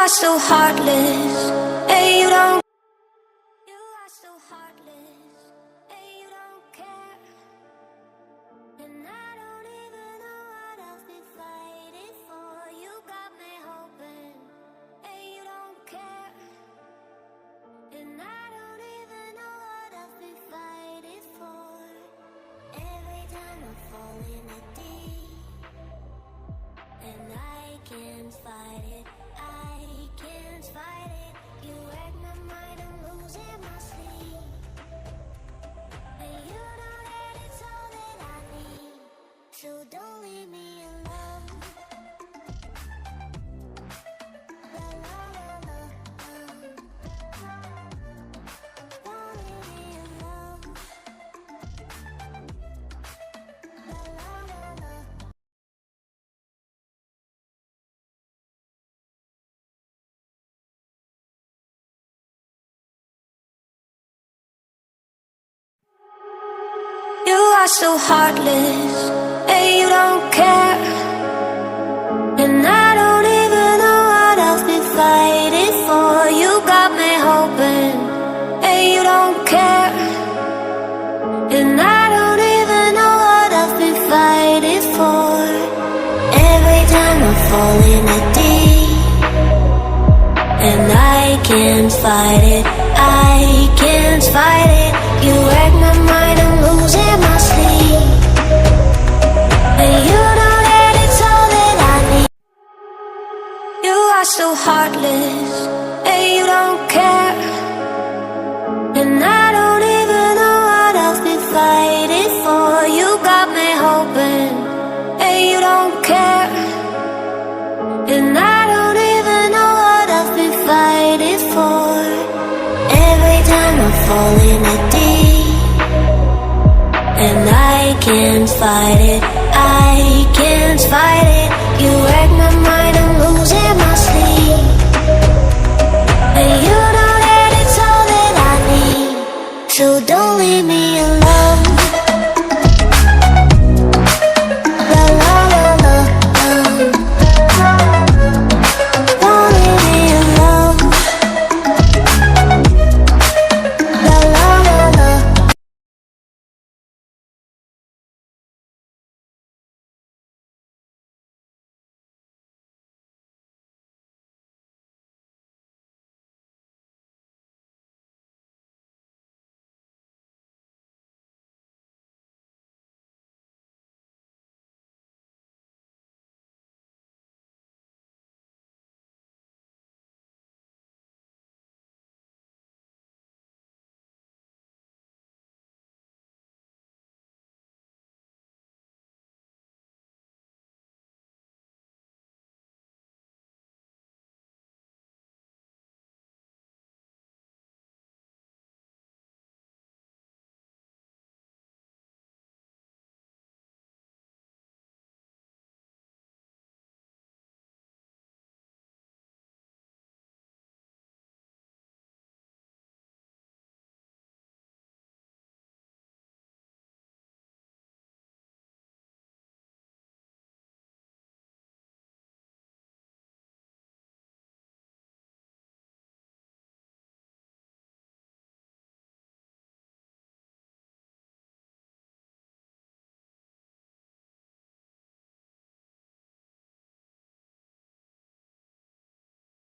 are so heartless, and you don't. You are so heartless, and you don't care. And I don't even know what I've been fighting for. You got me hoping, and you don't care. And I don't even know what I've been fighting for. Every time I fall in a deep, and I can't fight it, I can't fight it. You wreck my mind, I'm losing my sleep. And you know that it's all that I need, so don't leave me alone. La, la, la, la, la. Don't leave me alone. La, la, la, la. You are so heartless, and you don't care. And I don't even know what I've been fighting for. You got me hoping, and you don't care. And I don't even know what I've been fighting for. Every time I fall in a deep, and I can't fight it, I can't fight it. You wreck my mind, I'm losing my sleep. And you know that it's all that I need. You are so heartless, and you don't care. And I don't even know what I've been fighting for. You got me hoping, and you don't care. And I don't even know what I've been fighting for. Every time I fall in a deep, and I can't fight it, I can't fight it. You